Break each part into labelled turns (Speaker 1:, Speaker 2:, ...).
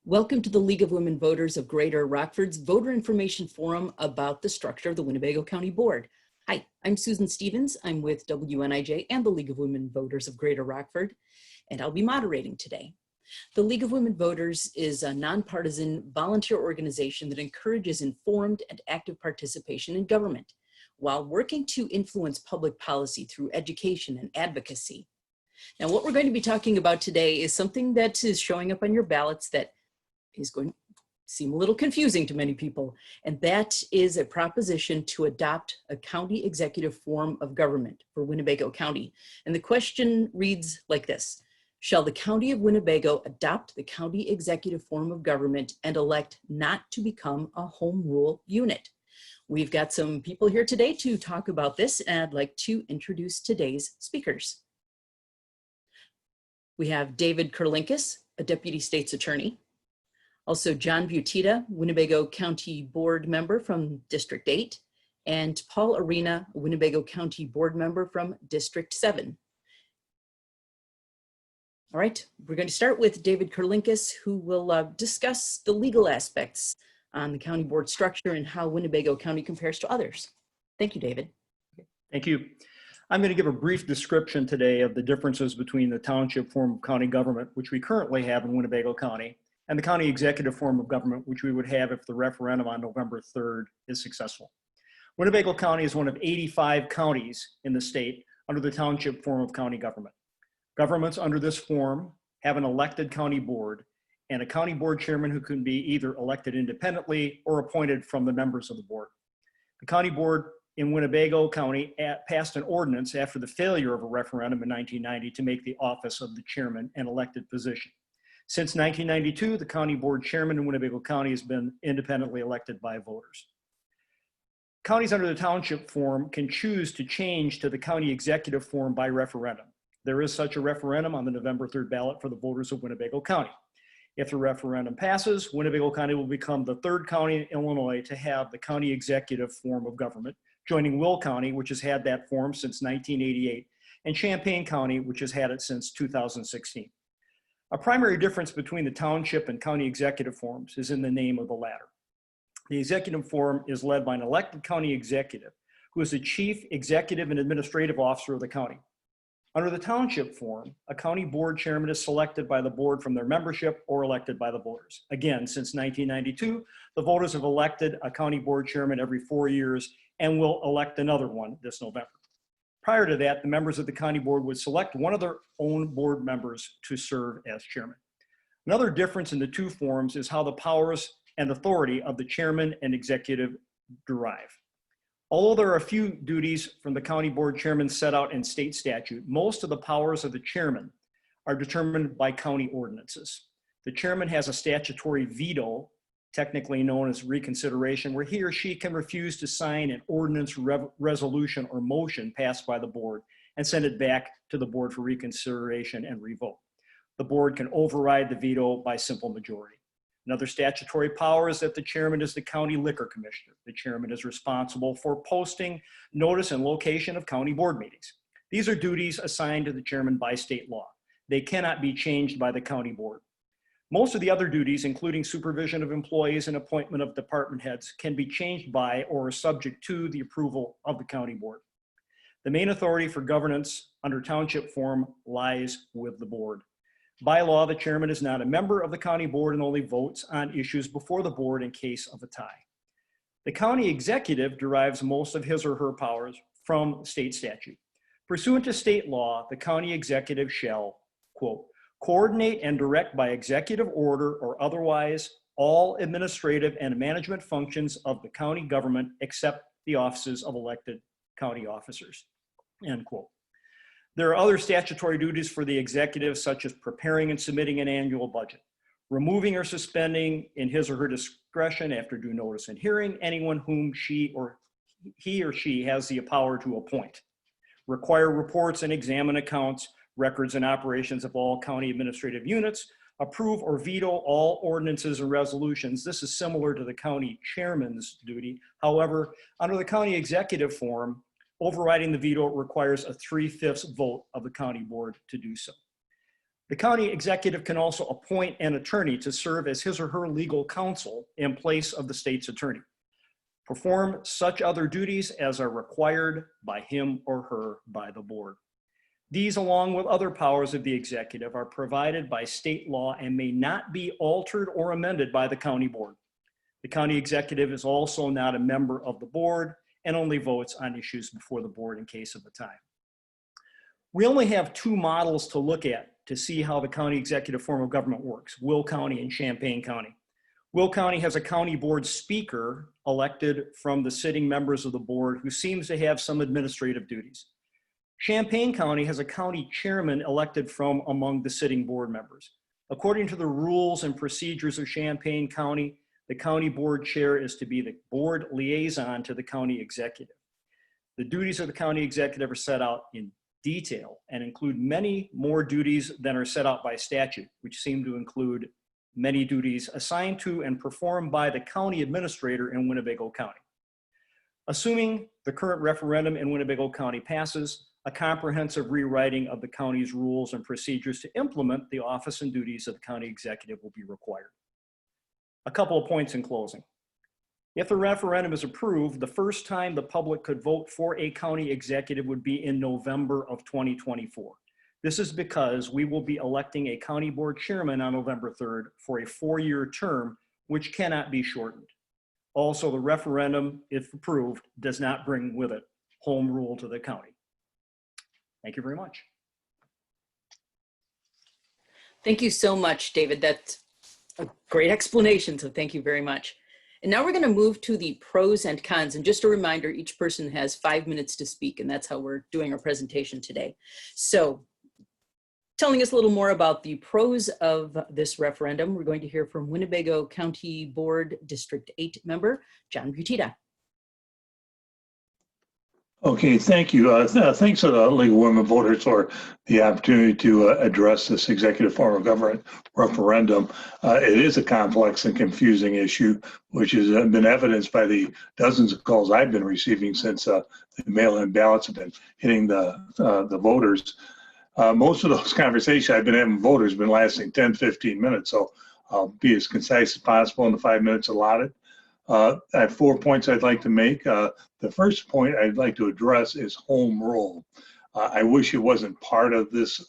Speaker 1: Welcome to the League of Women Voters of Greater Rockford's Voter Information Forum about the structure of the Winnebago County Board. Hi, I'm Susan Stevens. I'm with WNIJ and the League of Women Voters of Greater Rockford, and I'll be moderating today. The League of Women Voters is a nonpartisan volunteer organization that encourages informed and active participation in government while working to influence public policy through education and advocacy. Now, what we're going to be talking about today is something that is showing up on your ballots that is going to seem a little confusing to many people, and that is a proposition to adopt a county executive form of government for Winnebago County. And the question reads like this: shall the County of Winnebago adopt the county executive form of government and elect not to become a home rule unit? We've got some people here today to talk about this, and I'd like to introduce today's speakers. We have David Kurlinkus, a deputy state's attorney. Also, John Butita, Winnebago County Board member from District 8, and Paul Arena, Winnebago County Board member from District 7. All right, we're going to start with David Kurlinkus, who will discuss the legal aspects on the county board structure and how Winnebago County compares to others. Thank you, David.
Speaker 2: Thank you. I'm going to give a brief description today of the differences between the township form of county government, which we currently have in Winnebago County, and the county executive form of government, which we would have if the referendum on November 3rd is successful. Winnebago County is one of 85 counties in the state under the township form of county government. Governments under this form have an elected county board and a county board chairman who can be either elected independently or appointed from the members of the board. The county board in Winnebago County passed an ordinance after the failure of a referendum in 1990 to make the office of the chairman an elected position. Since 1992, the county board chairman in Winnebago County has been independently elected by voters. Counties under the township form can choose to change to the county executive form by referendum. There is such a referendum on the November 3rd ballot for the voters of Winnebago County. If the referendum passes, Winnebago County will become the third county in Illinois to have the county executive form of government, joining Will County, which has had that form since 1988, and Champaign County, which has had it since 2016. A primary difference between the township and county executive forms is in the name of the latter. The executive form is led by an elected county executive, who is the chief executive and administrative officer of the county. Under the township form, a county board chairman is selected by the board from their membership or elected by the voters. Again, since 1992, the voters have elected a county board chairman every 4 years and will elect another one this November. Prior to that, the members of the county board would select one of their own board members to serve as chairman. Another difference in the two forms is how the powers and authority of the chairman and executive derive. Although there are a few duties from the county board chairman set out in state statute, most of the powers of the chairman are determined by county ordinances. The chairman has a statutory veto, technically known as reconsideration, where he or she can refuse to sign an ordinance, resolution, or motion passed by the board and send it back to the board for reconsideration and revote. The board can override the veto by simple majority. Another statutory power is that the chairman is the county liquor commissioner. The chairman is responsible for posting, notice, and location of county board meetings. These are duties assigned to the chairman by state law. They cannot be changed by the county board. Most of the other duties, including supervision of employees and appointment of department heads, can be changed by or are subject to the approval of the county board. The main authority for governance under township form lies with the board. By law, the chairman is not a member of the county board and only votes on issues before the board in case of a tie. The county executive derives most of his or her powers from state statute. Pursuant to state law, the county executive shall, quote, coordinate and direct by executive order or otherwise all administrative and management functions of the county government except the offices of elected county officers, end quote. There are other statutory duties for the executive, such as preparing and submitting an annual budget, removing or suspending in his or her discretion after due notice and hearing anyone whom he or she has the power to appoint, require reports and examine accounts, records and operations of all county administrative units, approve or veto all ordinances and resolutions. This is similar to the county chairman's duty. However, under the county executive form, overriding the veto requires a 3/5 vote of the county board to do so. The county executive can also appoint an attorney to serve as his or her legal counsel in place of the state's attorney. Perform such other duties as are required by him or her by the board. These, along with other powers of the executive, are provided by state law and may not be altered or amended by the county board. The county executive is also not a member of the board and only votes on issues before the board in case of the time. We only have two models to look at to see how the county executive form of government works: Will County and Champaign County. Will County has a county board speaker elected from the sitting members of the board who seems to have some administrative duties. Champaign County has a county chairman elected from among the sitting board members. According to the rules and procedures of Champaign County, the county board chair is to be the board liaison to the county executive. The duties of the county executive are set out in detail and include many more duties than are set out by statute, which seem to include many duties assigned to and performed by the county administrator in Winnebago County. Assuming the current referendum in Winnebago County passes, a comprehensive rewriting of the county's rules and procedures to implement the office and duties of the county executive will be required. A couple of points in closing. If the referendum is approved, the first time the public could vote for a county executive would be in November of 2024. This is because we will be electing a county board chairman on November 3rd for a 4-year term, which cannot be shortened. Also, the referendum, if approved, does not bring with it home rule to the county. Thank you very much.
Speaker 1: Thank you so much, David. That's a great explanation, so thank you very much. And now we're going to move to the pros and cons. And just a reminder, each person has 5 minutes to speak, and that's how we're doing our presentation today. So telling us a little more about the pros of this referendum, we're going to hear from Winnebago County Board District 8 member, John Butita.
Speaker 3: Okay, thank you. Thanks to the League of Women Voters for the opportunity to address this executive form of government referendum. It is a complex and confusing issue, which has been evidenced by the dozens of calls I've been receiving since the mail-in ballots have been hitting the voters. Most of those conversations I've been having with voters have been lasting 10, 15 minutes, so I'll be as concise as possible in the 5 minutes allotted. I have 4 points I'd like to make. The first point I'd like to address is home rule. I wish it wasn't part of this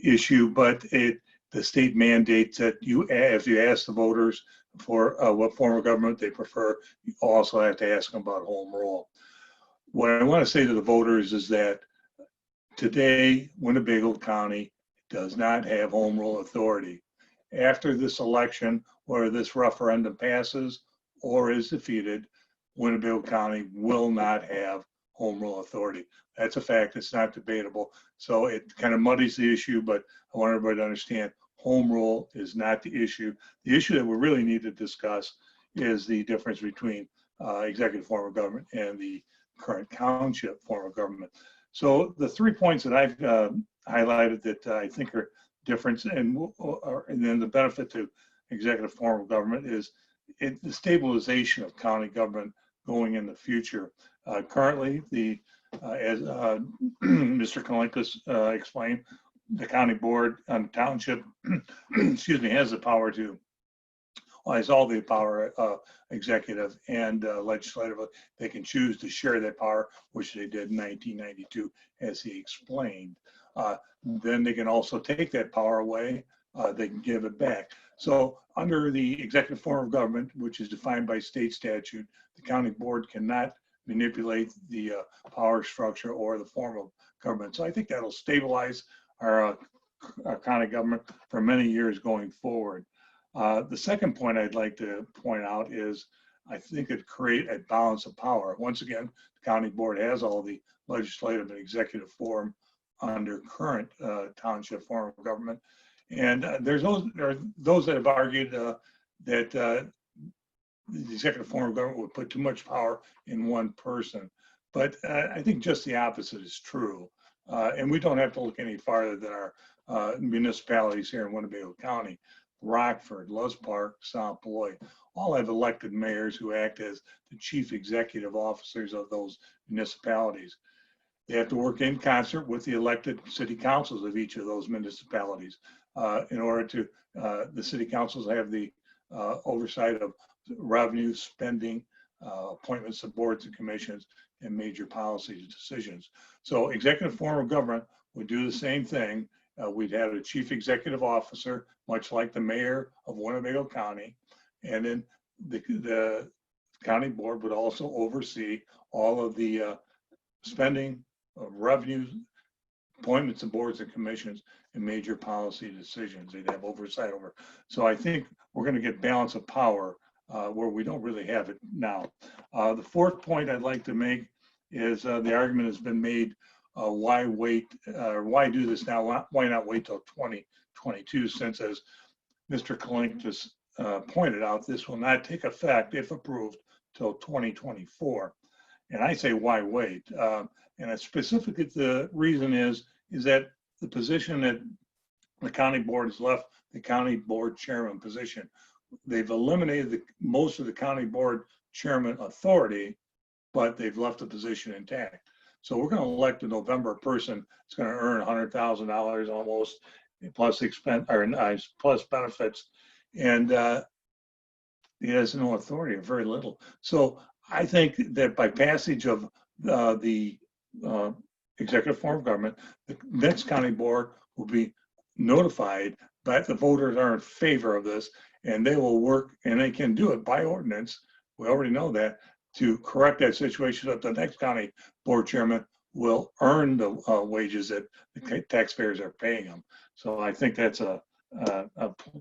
Speaker 3: issue, but the state mandates that if you ask the voters for what form of government they prefer, you also have to ask them about home rule. What I want to say to the voters is that today, Winnebago County does not have home rule authority. After this election, where this referendum passes or is defeated, Winnebago County will not have home rule authority. That's a fact. It's not debatable. So it kind of muddies the issue, but I want everybody to understand home rule is not the issue. The issue that we really need to discuss is the difference between executive form of government and the current township form of government. So the 3 points that I've highlighted that I think are different, and then the benefit to executive form of government is the stabilization of county government going in the future. Currently, as Mr. Kalinkas explained, the county board and township, excuse me, has the power to, has all the power, executive and legislative. They can choose to share that power, which they did in 1992, as he explained. Then they can also take that power away. They can give it back. So under the executive form of government, which is defined by state statute, the county board cannot manipulate the power structure or the form of government. So I think that'll stabilize our county government for many years going forward. The second point I'd like to point out is I think it create a balance of power. Once again, the county board has all the legislative and executive form under current township form of government. And there are those that have argued that the executive form of government would put too much power in one person. But I think just the opposite is true. And we don't have to look any farther than our municipalities here in Winnebago County. Rockford, Loves Park, South Beloit, all have elected mayors who act as the chief executive officers of those municipalities. They have to work in concert with the elected city councils of each of those municipalities in order to, the city councils have the oversight of revenue, spending, appointments of boards and commissions, and major policy decisions. So executive form of government would do the same thing. We'd have a chief executive officer, much like the mayor of Winnebago County. And then the county board would also oversee all of the spending, revenues, appointments of boards and commissions, and major policy decisions. They'd have oversight over. So I think we're going to get balance of power where we don't really have it now. The fourth point I'd like to make is the argument has been made, why wait, or why do this now? Why not wait till 2022, since, as Mr. Kalink just pointed out, this will not take effect, if approved, till 2024. And I say, why wait? And specifically, the reason is that the position that the county board has left, the county board chairman position, they've eliminated most of the county board chairman authority, but they've left the position intact. So we're going to elect a November person that's going to earn $100,000 almost, plus expense or plus benefits, and he has no authority, or very little. So I think that by passage of the executive form of government, the next county board will be notified that the voters are in favor of this, and they will work, and they can do it by ordinance. We already know that, to correct that situation, that the next county board chairman will earn the wages that the taxpayers are paying them. So I think that's a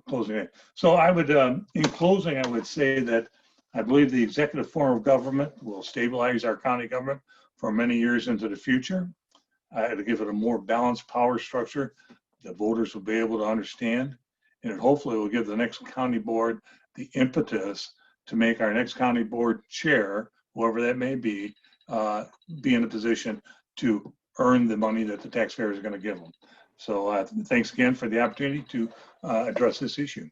Speaker 3: closing it. So I would, in closing, I would say that I believe the executive form of government will stabilize our county government for many years into the future. To give it a more balanced power structure the voters will be able to understand, and it hopefully will give the next county board the impetus to make our next county board chair, whoever that may be in a position to earn the money that the taxpayers are going to give them. So thanks again for the opportunity to address this issue.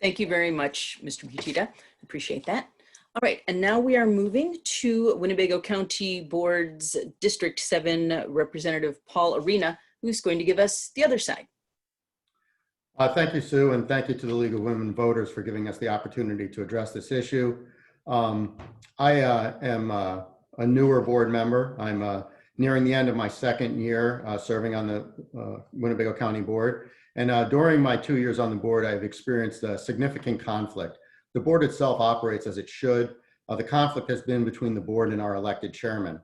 Speaker 1: Thank you very much, Mr. Butita. Appreciate that. All right, and now we are moving to Winnebago County Board's District 7 Representative Paul Arena, who's going to give us the other side.
Speaker 4: Thank you, Sue, and thank you to the League of Women Voters for giving us the opportunity to address this issue. I am a newer board member. I'm nearing the end of my second year serving on the Winnebago County Board. And during my 2 years on the board, I've experienced a significant conflict. The board itself operates as it should. The conflict has been between the board and our elected chairman.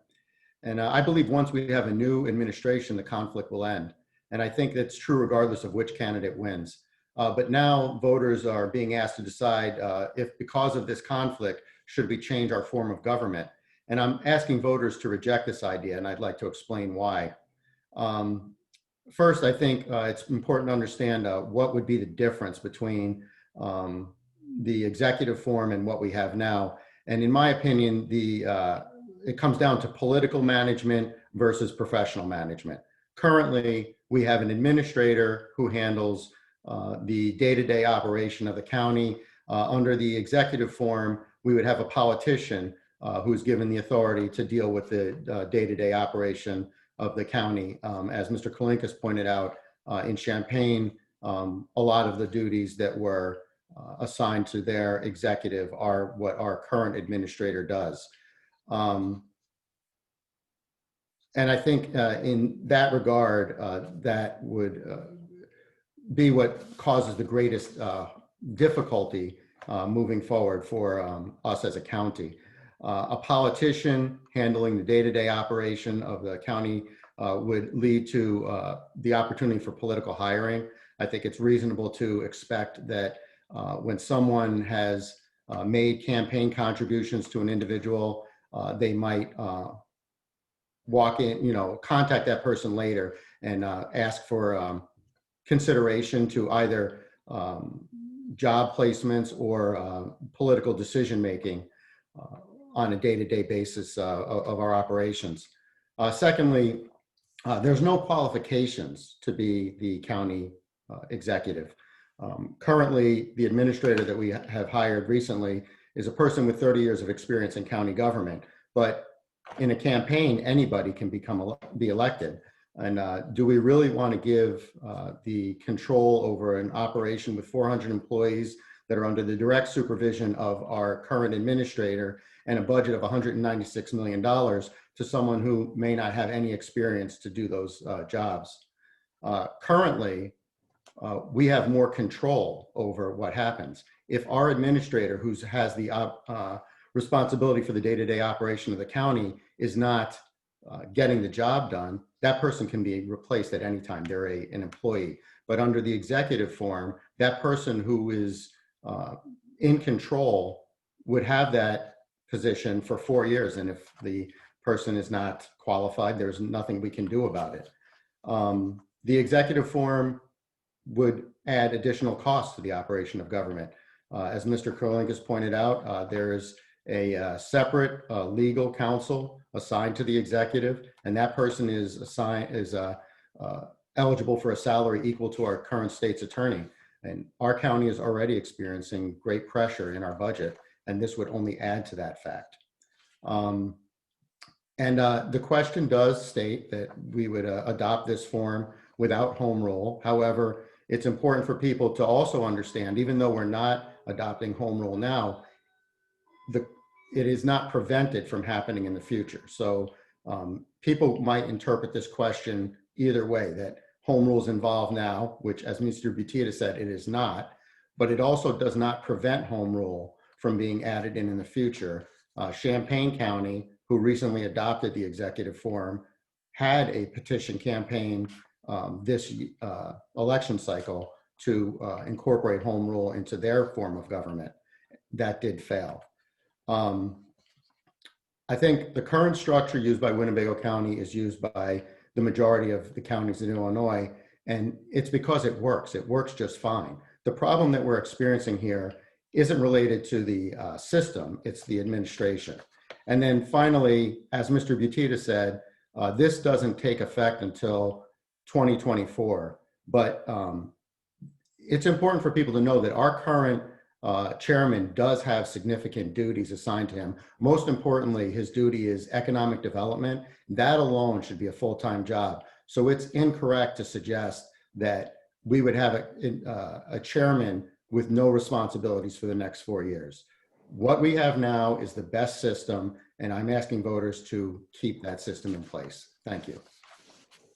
Speaker 4: And I believe once we have a new administration, the conflict will end. And I think that's true regardless of which candidate wins. But now voters are being asked to decide if, because of this conflict, should we change our form of government? And I'm asking voters to reject this idea, and I'd like to explain why. First, I think it's important to understand what would be the difference between the executive form and what we have now. And in my opinion, it comes down to political management versus professional management. Currently, we have an administrator who handles the day-to-day operation of the county. Under the executive form, we would have a politician who's given the authority to deal with the day-to-day operation of the county. As Mr. Kalinkas pointed out, in Champaign, a lot of the duties that were assigned to their executive are what our current administrator does. And I think in that regard, that would be what causes the greatest difficulty moving forward for us as a county. A politician handling the day-to-day operation of the county would lead to the opportunity for political hiring. I think it's reasonable to expect that when someone has made campaign contributions to an individual, they might walk in, contact that person later and ask for consideration to either job placements or political decision-making on a day-to-day basis of our operations. Secondly, there's no qualifications to be the county executive. Currently, the administrator that we have hired recently is a person with 30 years of experience in county government, but in a campaign, anybody can be elected. And do we really want to give the control over an operation with 400 employees that are under the direct supervision of our current administrator and a budget of $196 million to someone who may not have any experience to do those jobs? Currently, we have more control over what happens. If our administrator, who has the responsibility for the day-to-day operation of the county, is not getting the job done, that person can be replaced at any time. They're an employee. But under the executive form, that person who is in control would have that position for 4 years. And if the person is not qualified, there's nothing we can do about it. The executive form would add additional costs to the operation of government. As Mr. Kurling has pointed out, there is a separate legal counsel assigned to the executive, and that person is eligible for a salary equal to our current state's attorney. And our county is already experiencing great pressure in our budget, and this would only add to that fact. The question does state that we would adopt this form without home rule. However, it's important for people to also understand, even though we're not adopting home rule now, it is not prevented from happening in the future. So people might interpret this question either way, that home rule is involved now, which, as Mr. Butita said, it is not, but it also does not prevent home rule from being added in the future. Champaign County, who recently adopted the executive form, had a petition campaign this election cycle to incorporate home rule into their form of government. That did fail. I think the current structure used by Winnebago County is used by the majority of the counties in Illinois, and it's because it works. It works just fine. The problem that we're experiencing here isn't related to the system, it's the administration. And then finally, as Mr. Butita said, this doesn't take effect until 2024, but it's important for people to know that our current chairman does have significant duties assigned to him. Most importantly, his duty is economic development. That alone should be a full-time job. So it's incorrect to suggest that we would have a chairman with no responsibilities for the next 4 years. What we have now is the best system, and I'm asking voters to keep that system in place. Thank you.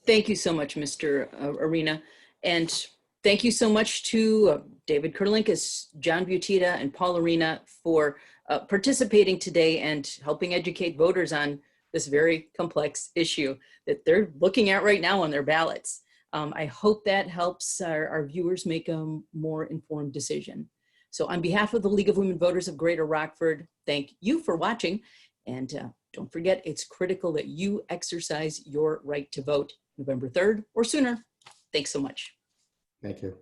Speaker 1: Thank you so much, Mr. Arena. And thank you so much to David Kurlinkus, John Butita, and Paul Arena for participating today and helping educate voters on this very complex issue that they're looking at right now on their ballots. I hope that helps our viewers make a more informed decision. So on behalf of the League of Women Voters of Greater Rockford, thank you for watching. And don't forget, it's critical that you exercise your right to vote November 3rd or sooner. Thanks so much.
Speaker 4: Thank you.